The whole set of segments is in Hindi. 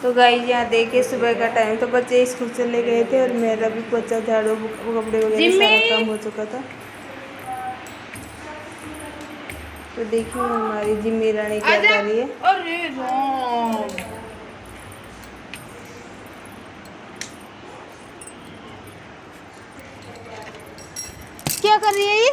तो गाइस यहाँ देखिए सुबह का टाइम, तो बच्चे स्कूल चले गए थे और मेरा भी पोछा झाड़ू कपड़े वगैरह सारा काम हो चुका था। तो देखिए हमारी जिम्मी रानी क्या कर रही है। अरे राम, क्या कर रही है ये?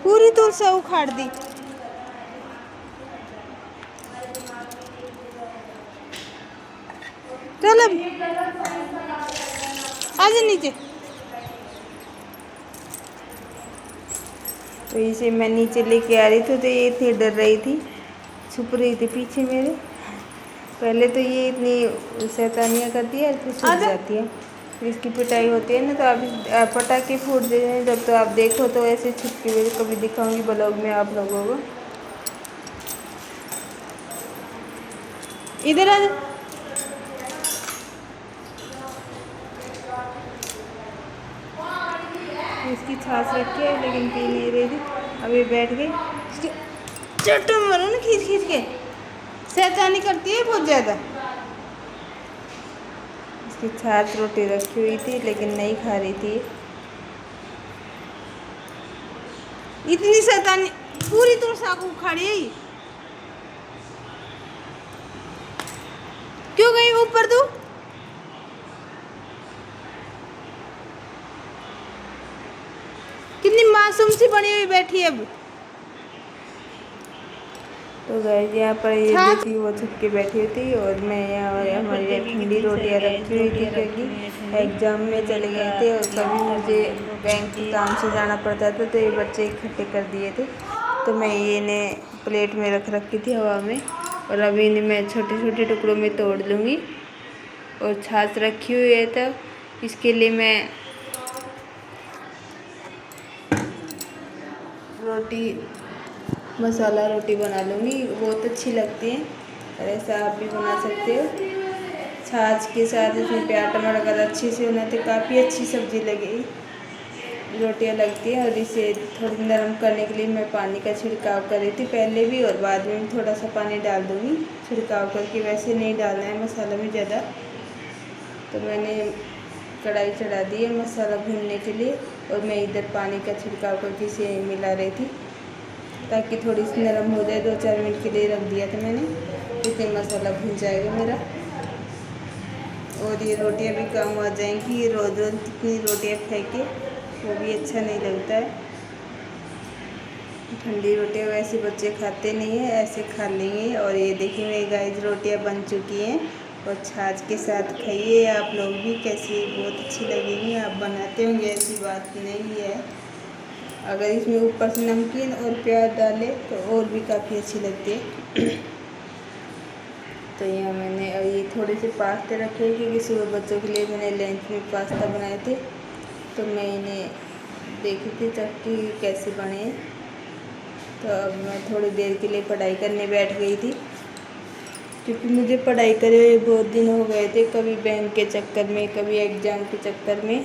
पूरी तुलसी उखाड़ दी। चल अब आजा नीचे। तो इसे मैं नीचे लेके आ रही थी, तो ये इतनी डर रही थी, छुप रही थी पीछे मेरे। पहले तो ये इतनी शैतानियाँ करती है, फिर छुप जाती है, फिर इसकी पिटाई होती है ना, तो आप पटाखे फूट देते हैं जब, तो आप देखो तो ऐसे छुप के कभी दिखाऊंगी ब्लॉग में आप लोगों को। इधर आ। इसकी छाछ रखी है लेकिन पी नहीं रही थी, अब ये बैठ गई। चट्टू मारो ना खींच खींच के, शैतानी करती है बहुत ज़्यादा। इसकी छाछ रोटी रखी हुई थी लेकिन नहीं खा रही थी। इतनी शैतानी, पूरी तरह साग उखाड़ी है। क्यों गई ऊपर तू? कितनी मासूम सी बनी हुई बैठी है अब। तो गाइस यहाँ पर ये देखिए वो छुप के बैठी हुई थी, और मैं यहाँ हमारी ठंडी रोटियाँ रखी हुई थी क्योंकि एग्ज़ाम में चले गए थे और कभी मुझे बैंक के काम से जाना पड़ता था, तो ये बच्चे इकट्ठे कर दिए थे। तो मैं ये इन्हें प्लेट में रख रखी थी हवा में, और अभी इन्हें मैं छोटे छोटे टुकड़ों में तोड़ लूँगी। और छाछ रखी हुई है, तो इसके लिए मैं रोटी मसाला रोटी बना लूँगी, बहुत अच्छी लगती है। और ऐसा आप भी बना सकते हो, छाछ के साथ इसमें प्याज टमाटर अगर अच्छे से होना तो काफ़ी अच्छी सब्ज़ी लगेगी, रोटियां लगती हैं। और इसे थोड़ी नरम करने के लिए मैं पानी का छिड़काव कर रही थी पहले भी, और बाद में भी थोड़ा सा पानी डाल दूँगी छिड़काव करके, वैसे नहीं डालना है मसाला में ज़्यादा। तो मैंने कढ़ाई चढ़ा दी है मसाला भूनने के लिए, और मैं इधर पानी का छिड़काव करके इसे मिला रही थी ताकि थोड़ी सी नरम हो जाए। 2-4 मिनट के लिए रख दिया था मैंने, इससे मसाला भून जाएगा मेरा और ये रोटियां भी कम हो जाएंगी। रोज़ रोज़ कितनी रोटियां फेंके, वो भी अच्छा नहीं लगता है। ठंडी रोटियां वैसे बच्चे खाते नहीं हैं, ऐसे खा लेंगे। और ये देखिए मेरी गाइस रोटियां बन चुकी हैं, और छाछ के साथ खाइए आप लोग भी, कैसी बहुत अच्छी लगेंगी। आप बनाते होंगे, ऐसी बात नहीं है। अगर इसमें ऊपर से नमकीन और प्याज डालें तो और भी काफ़ी अच्छी लगती है। तो यहाँ मैंने ये थोड़े से पास्ते रखे हैं क्योंकि सुबह बच्चों के लिए मैंने लंच में पास्ता बनाए थे, तो मैं इन्हें देखी थी चक्की कैसे बने। तो अब मैं थोड़ी देर के लिए पढ़ाई करने बैठ गई थी क्योंकि मुझे पढ़ाई करे हुए बहुत दिन हो गए थे, कभी बैंक के चक्कर में, कभी एग्ज़ाम के चक्कर में।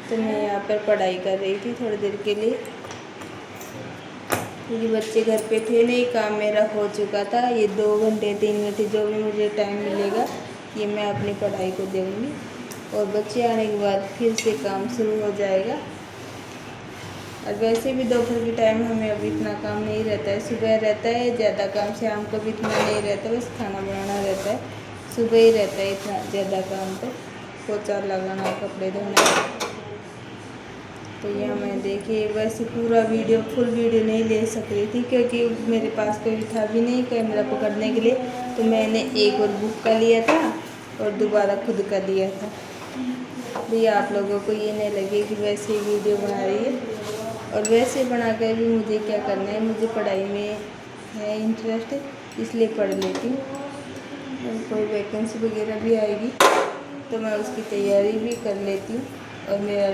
तो मैं यहाँ पर पढ़ाई कर रही थी थोड़ी देर के लिए क्योंकि बच्चे घर पे थे नहीं, काम मेरा हो चुका था। ये 2 घंटे 3 घंटे जो भी मुझे टाइम मिलेगा ये मैं अपनी पढ़ाई को दूँगी, और बच्चे आने के बाद फिर से काम शुरू हो जाएगा। और वैसे भी दोपहर के टाइम हमें अब इतना काम नहीं रहता है, सुबह रहता है ज़्यादा काम, शाम को भी इतना नहीं रहता, बस खाना बनाना रहता है। सुबह ही रहता है इतना ज़्यादा काम, तो पोछा लगाना, कपड़े धोना। तो यहाँ मैं देखिए वैसे पूरा वीडियो फुल वीडियो नहीं ले सक रही थी क्योंकि मेरे पास कोई था भी नहीं कैमरा पकड़ने के लिए, तो मैंने एक और बुक का लिया था और दोबारा खुद का लिया था। भी आप लोगों को ये नहीं लगे कि वैसे ही वीडियो बना रही है। और वैसे बना कर भी मुझे क्या करना है, मुझे पढ़ाई में है इंटरेस्ट, इसलिए पढ़ लेती हूँ। कोई वैकेंसी वगैरह भी आएगी तो मैं उसकी तैयारी भी कर लेती हूँ, और मेरा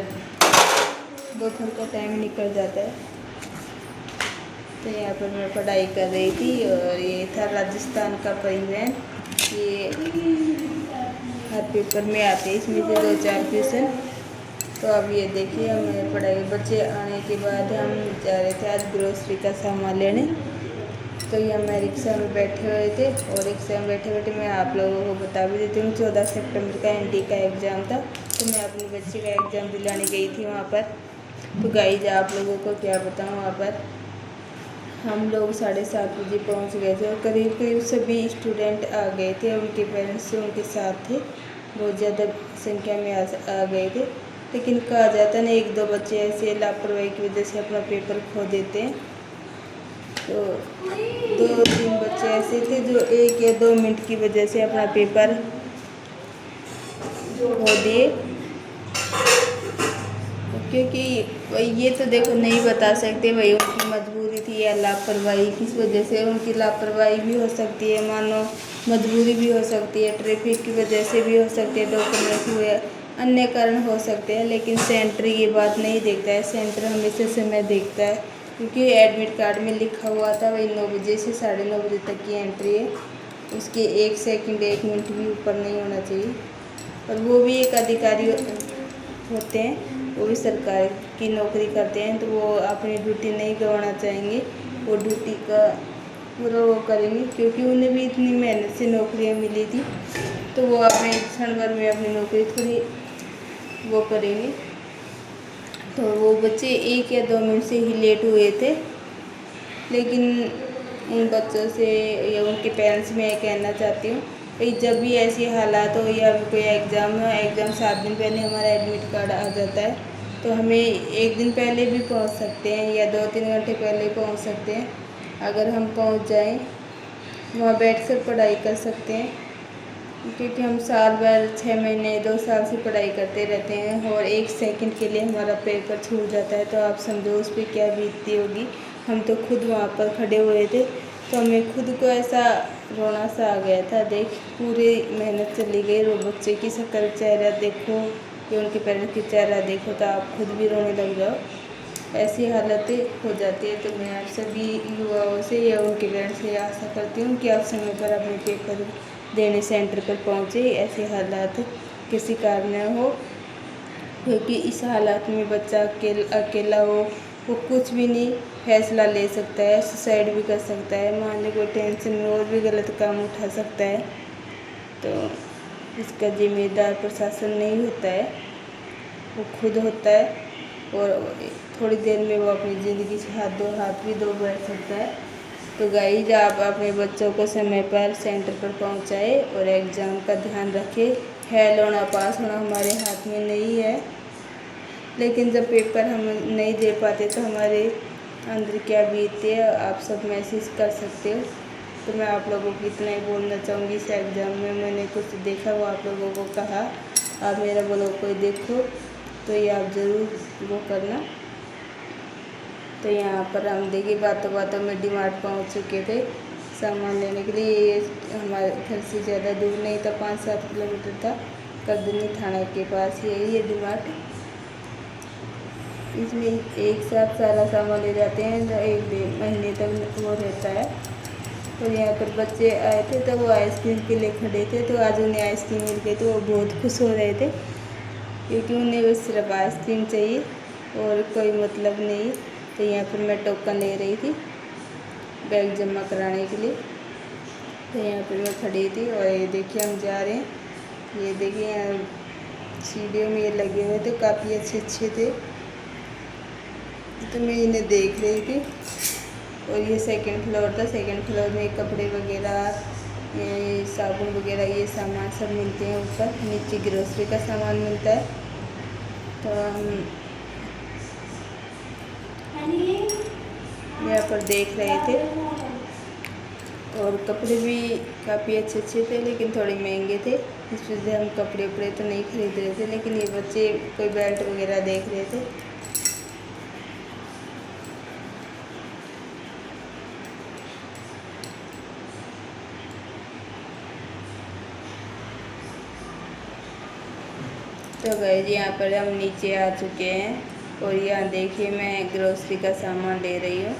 दोपहर का टाइम निकल जाता है। तो यहाँ पर मैं पढ़ाई कर रही थी, और ये था राजस्थान का परिवहन। ये हर पेपर में आते हैं, इसमें से 2-4 क्वेश्चन, तो अब ये देखिए हमें पढ़ाई बच्चे आने के बाद हम जा रहे थे आज ग्रोसरी का सामान लेने। तो ये मैं रिक्शा में बैठे हुए थे और रिक्शा में बैठे बैठे मैं आप लोगों को बता भी देती हूँ 14 सितंबर का एनडी का एग्ज़ाम था। तो मैं अपने बच्चे का एग्ज़ाम दिलाने गई थी वहाँ पर। तो गाइस आप लोगों को क्या बताऊँ, वहाँ पर हम लोग 7:30 बजे पहुँच गए थे और करीब करीब सभी स्टूडेंट आ गए थे। उनके पेरेंट्स से उनके साथ थे, बहुत ज़्यादा संख्या में आ गए थे। लेकिन कहा जाता है ना, 1-2 बच्चे ऐसे लापरवाही की वजह से अपना पेपर खो देते हैं। तो 2-3 बच्चे ऐसे थे जो 1 या 2 मिनट की वजह से अपना पेपर खो दिए, क्योंकि ये तो देखो नहीं बता सकते भाई उनकी मजबूरी थी या लापरवाही, किस वजह से उनकी लापरवाही भी हो सकती है, मानो मजबूरी भी हो सकती है, ट्रैफिक की वजह से भी हो सकती है, डॉक्यूमेंट्स हुए, अन्य कारण हो सकते हैं। लेकिन सेंटर ये बात नहीं देखता है, सेंटर हमेशा समय देखता है, क्योंकि एडमिट कार्ड में लिखा हुआ था वही 9 बजे से 9:30 बजे तक की एंट्री है, उसके 1 सेकंड 1 मिनट भी ऊपर नहीं होना चाहिए। और वो भी एक अधिकारी होते हैं, वो भी सरकार की नौकरी करते हैं, तो वो अपनी ड्यूटी नहीं गंवाना चाहेंगे, वो ड्यूटी का पूरा वो करेंगे, क्योंकि उन्हें भी इतनी मेहनत से नौकरियां मिली थी। तो वो अपने क्षण भर में अपनी नौकरी थोड़ी वो करेंगे। तो वो बच्चे 1 या 2 मिनट से ही लेट हुए थे। लेकिन उन बच्चों से या उनके पेरेंट्स में मैं कहना चाहती हूँ भाई, जब भी ऐसी हालात हो या कोई एग्ज़ाम हो, एग्ज़ाम 7 दिन पहले हमारा एडमिट कार्ड आ जाता है, तो हमें 1 दिन पहले भी पहुँच सकते हैं या 2-3 घंटे पहले पहुँच सकते हैं। अगर हम पहुँच जाएं, वहाँ बैठ कर पढ़ाई कर सकते हैं, क्योंकि हम साल भर 6 महीने 2 साल से पढ़ाई करते रहते हैं और 1 सेकंड के लिए हमारा पेपर छूट जाता है, तो आप समझो उस पर क्या बीतती होगी। हम तो खुद वहाँ पर खड़े हुए थे, तो हमें खुद को ऐसा रोना सा आ गया था। देख, पूरी मेहनत चली गई, वो बच्चे की शक्ल चेहरा देखो या उनके पेरेंट्स की चेहरा देखो तो आप खुद भी रोने लग जाओ, ऐसी हालतें हो जाती है। तो मैं आप सभी युवाओं से या उनके पेरेंट्स से आशा करती हूँ कि आप समय पर अपने पेपर देने सेंटर पर पहुँचे, ऐसे हालात किसी कारण न हो, क्योंकि इस हालात में बच्चा अकेला हो, वो कुछ भी नहीं फैसला ले सकता है, सुसाइड भी कर सकता है, मान ली कोई टेंशन में और भी गलत काम उठा सकता है। तो इसका जिम्मेदार प्रशासन नहीं होता है, वो खुद होता है, और थोड़ी देर में वो अपनी ज़िंदगी से हाथ भी धो बैठ सकता है। तो गाइज आप अपने बच्चों को समय पर सेंटर पर पहुंचाए और एग्ज़ाम का ध्यान रखें। फेल होना पास होना हमारे हाथ में नहीं है, लेकिन जब पेपर हम नहीं दे पाते तो हमारे अंदर क्या बीतती है आप सब महसूस कर सकते हो। तो मैं आप लोगों को इतना ही बोलना चाहूँगी, इस एग्ज़ाम में मैंने कुछ देखा वो आप लोगों को कहा, आप मेरा ब्लॉग कोई देखो तो ये आप ज़रूर वो करना। तो यहाँ पर हम देखिए बातों बातों में डी-मार्ट पहुँच चुके थे सामान लेने के लिए। ये हमारे घर से ज़्यादा दूर नहीं था, 5-7 किलोमीटर था, करदनी थाना के पास ही है ये डी-मार्ट। इसमें एक साथ सारा सामान ले जाते हैं जो 1-1.5 महीने तक वो रहता है। और यहाँ पर बच्चे आए थे तो वो आइसक्रीम के लिए खड़े थे, तो आज उन्हें आइसक्रीम मिल गई तो वो बहुत खुश हो रहे थे, क्योंकि उन्हें बस सिर्फ आइसक्रीम चाहिए और कोई मतलब नहीं। तो यहाँ पर मैं टोकन ले रही थी बैग जमा कराने के लिए, तो यहाँ पर मैं खड़ी थी और ये देखिए हम जा रहे हैं। ये देखिए यहाँ सीढ़ियों में ये लगे हुए थे, काफ़ी अच्छे थे, तो मैं इन्हें देख रही थी। और ये 2nd फ्लोर था, 2nd फ्लोर में कपड़े वगैरह, ये साबुन वगैरह, ये सामान सब मिलते हैं। ऊपर नीचे ग्रोसरी का सामान मिलता है। तो हम यहाँ पर देख रहे थे और कपड़े भी काफ़ी अच्छे थे, लेकिन थोड़े महंगे थे, इस वजह से हम कपड़े उपड़े तो नहीं खरीद रहे थे। लेकिन ये बच्चे कोई बेल्ट वगैरह देख रहे थे। तो गाइस यहाँ पर हम नीचे आ चुके हैं और यहाँ देखिए मैं ग्रोसरी का सामान ले रही हूँ।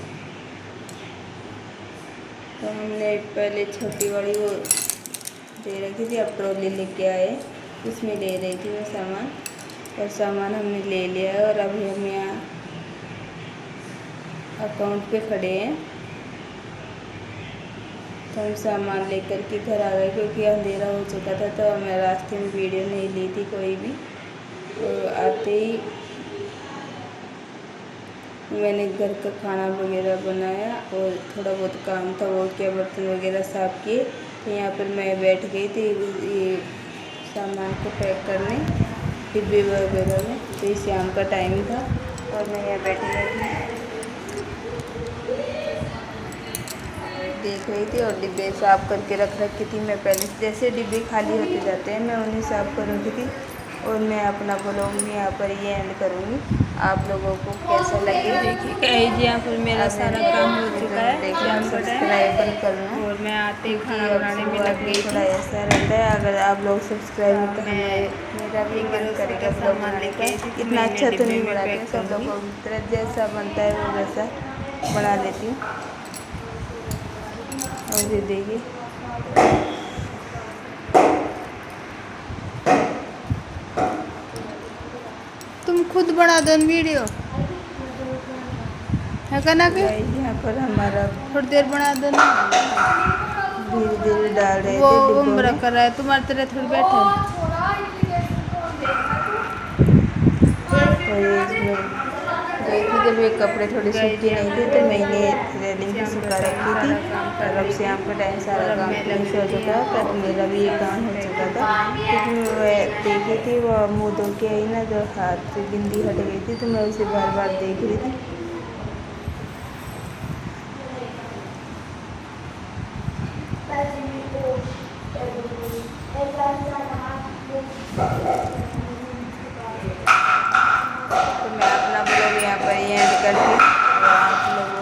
तो हमने पहले छोटी वाली वो दे रखी थी, अब ट्रॉली लेके आए, उसमें ले रही थी मैं सामान। और सामान हमने ले लिया है और अभी हम यहाँ अकाउंट पे खड़े हैं। तो हम सामान लेकर के घर आ गए क्योंकि अंधेरा हो चुका था, तो मैं रास्ते में वीडियो नहीं ली थी कोई भी। और आते ही मैंने घर का खाना वगैरह बनाया और थोड़ा बहुत काम था वो किया, बर्तन वगैरह साफ़ किए। तो यहाँ पर मैं बैठ गई थी ये सामान को पैक करने डिब्बे वगैरह में। तो शाम का टाइम था और मैं यहाँ बैठी थी देख रही थी और डिब्बे साफ़ करके रख रखी थी मैं पहले से। जैसे डिब्बे खाली होते जाते हैं मैं उन्हें साफ़ कर रखी थी। और मैं अपना ब्लॉग भी यहाँ पर ये एंड करूँगी। आप लोगों को कैसा लगे देखिए यहाँ पर मेरा सारा काम हो चुका है, शाम का टाइम, सब्सक्राइब करना। और मैं आते ही खाना बनाने में लग गई थोड़ा थी। ऐसा रहता है अगर आप लोग सब्सक्राइब तो मेरा भी मन करेगा ब्लॉग सामान बनाने लेके का। आई थी तो इतना मैं अच्छा तो डिब्बे नहीं में बनाती पैक सब लोग करूँगी। को तरह जैसा बनता है वो वैसा बना लेती हूँ। और ये देखिए तुम खुद बना दो वीडियो है करना के यहाँ पर हमारा थोड़ी देर बना दो ना। धीरे धीरे डाल रहे वो थे डिब्बों उम्र में। कर रहा है तुम्हारी तरह थोड़ी बैठे। और ये इसमें गई थी जब ये कपड़े थोड़े सूखे नहीं थे तो मैंने रेलिंग पे सुखा रखी थी। और अब शाम के टाइम सारा काम फिनिश हो चुका था तो मेरा भी ये काम हो चुका था। क्योंकि मैं देखी थी वो मुँह धो के आई ना, जो हाथ से बिंदी हट गई थी तो मैं उसे बार बार देख रही थी। तो मैं अपना ब्लॉग यहाँ पर एंड करती हूँ। आप लोग